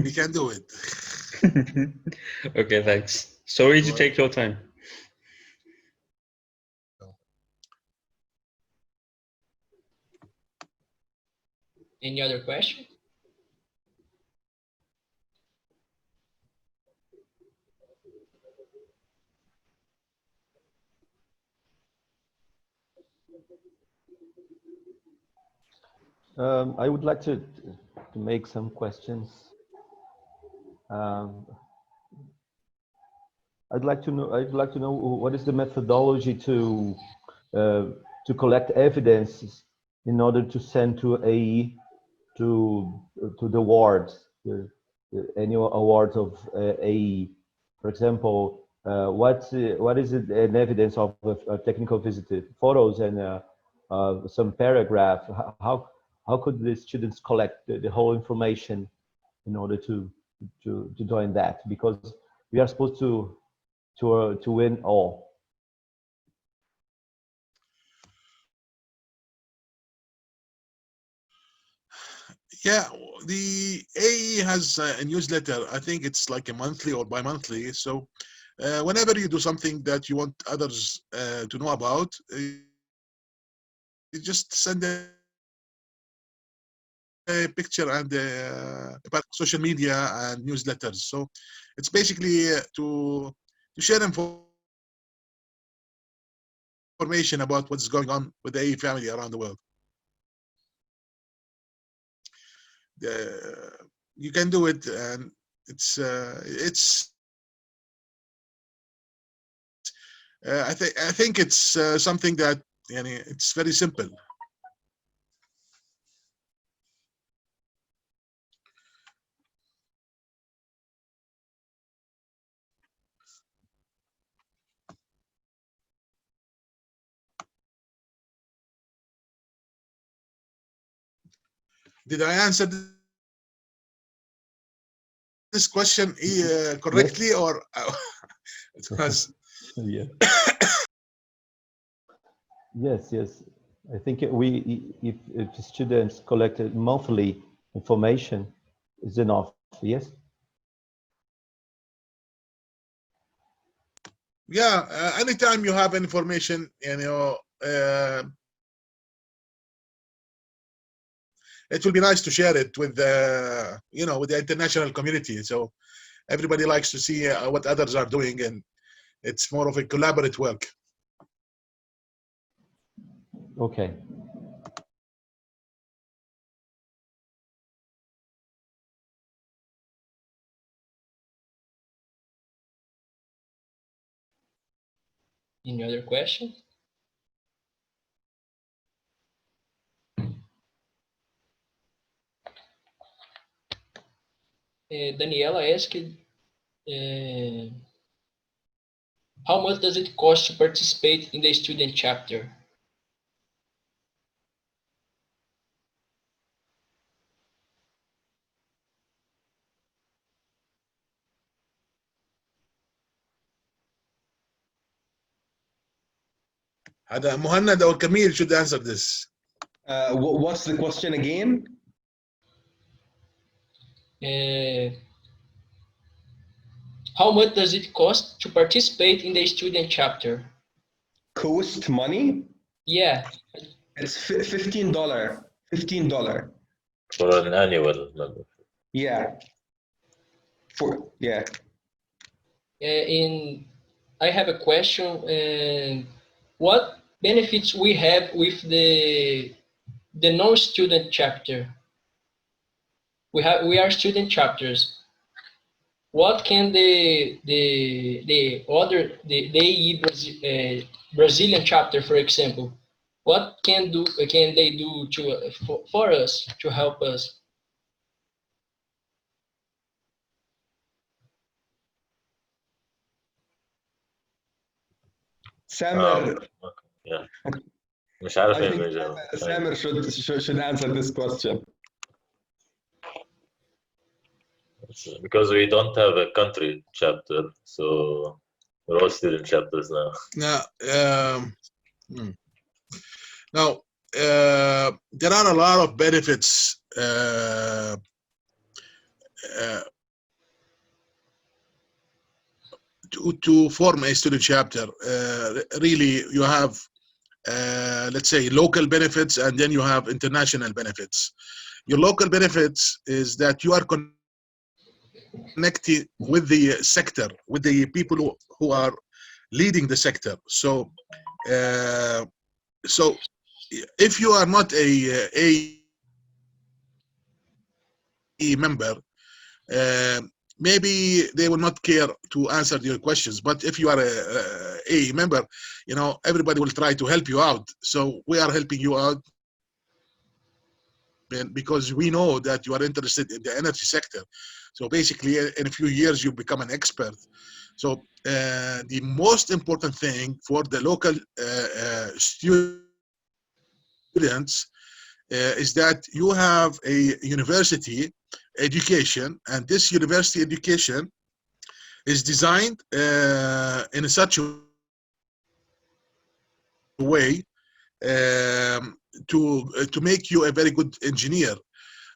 we can do it. Okay, thanks. Sorry to take your time. Any other question? I would like to make some questions. I'd like to know what is the methodology to collect evidence in order to send to AE to the awards, the annual awards of AE. For example, what is it, an evidence of a technical visit? Photos and some paragraph. How could the students collect the whole information in order to join that? Because we are supposed to win all. Yeah, the AE has a newsletter. I think it's like a monthly or bi-monthly. So whenever you do something that you want others to know about, you just send a picture and about social media and newsletters. So it's basically to share information about what's going on with the AE family around the world. You can do it, and it's I think it's something that it's very simple. Did I answer this question correctly, yes. or it was? Yeah. Yes. I think if students collected monthly information is enough. Yes. Yeah. Anytime you have information, it will be nice to share it with with the international community. So everybody likes to see what others are doing, and it's more of a collaborative work. Okay. Any other question? Daniela asked, how much does it cost to participate in the student chapter? هذا مهند or Camille should answer this. What's the question again? How much does it cost to participate in the student chapter? Cost money? Yeah. It's $15. $15. For an annual member. Yeah. Yeah. I have a question. What benefits we have with the non-student chapter? We are student chapters. What can the AEE Brazilian chapter, for example, what can they do for us to help us? Samer. Yeah. مش عارف I ايه think major. Samer should answer this question. Because we don't have a country chapter, so we're all student chapters now. Now, there are a lot of benefits to form a student chapter. Really, you have, let's say, local benefits, and then you have international benefits. Your local benefits is that you are connected with the sector, with the people who are leading the sector. So if you are not a member, maybe they will not care to answer your questions. But if you are a member, you know, everybody will try to help you out. So we are helping you out because we know that you are interested in the energy sector. So basically, in a few years, you become an expert. So the most important thing for the local students is that you have a university education, and this university education is designed in such a way to make you a very good engineer.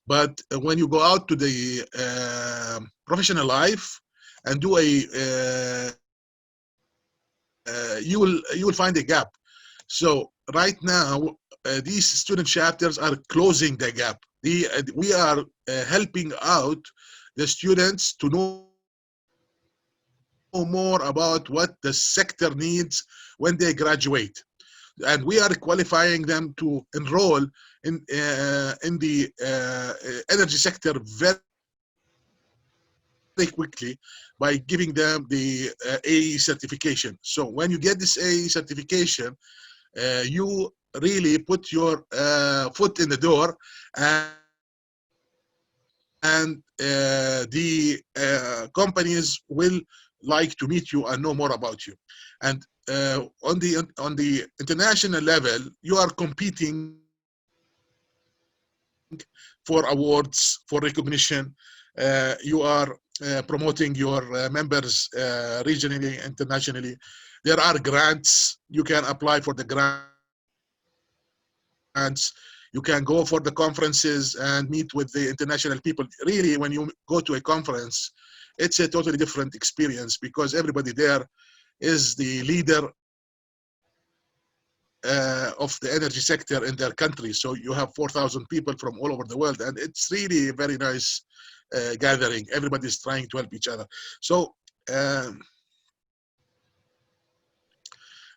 But when you go out to the professional life and do you will find a gap. So right now, these student chapters are closing the gap. We are helping out the students to know more about what the sector needs when they graduate, and we are qualifying them to enroll in the energy sector very quickly by giving them the AE certification. So when you get this AE certification, you really put your foot in the door, and the companies will like to meet you and know more about you. And on the international level, you are competing for awards, for recognition. You are promoting your members regionally, internationally. There are grants. You can apply for the grants. You can go for the conferences and meet with the international people. Really, when you go to a conference, it's a totally different experience because everybody there is the leader of the energy sector in their country. So you have 4,000 people from all over the world, and it's really a very nice gathering. Everybody's trying to help each other. So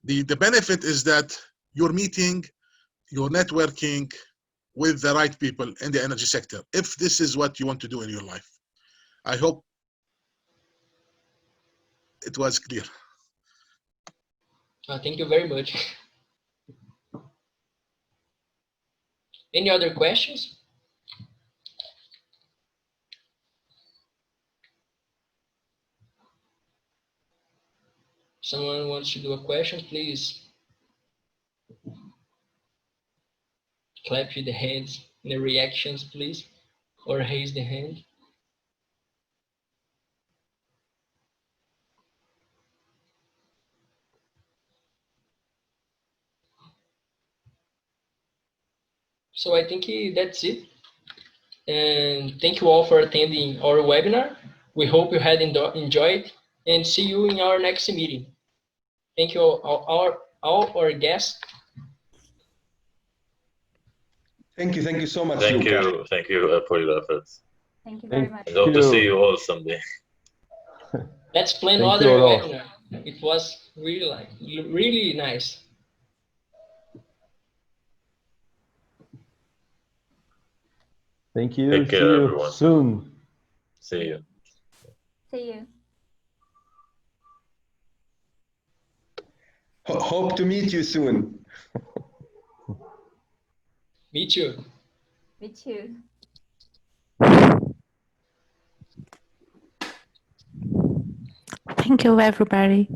the benefit is that you're meeting, you're networking with the right people in the energy sector, if this is what you want to do in your life. I hope it was clear. Thank you very much. Any other questions? someone wants to do a question, please clap with the hands in the reactions, please, or raise the hand. So I think that's it. And thank you all for attending our webinar. We hope you had enjoyed, and see you in our next meeting. Thank you all our guests. Thank you so much, Thank Luca. you for your efforts. Thank you very much. And hope to see you all someday. Let's plan Thank other you all. webinar. It was really nice. Thank you. Take care, See you everyone. soon. See you. See you. Hope to meet you soon. Me too. Me too. Thank you, everybody.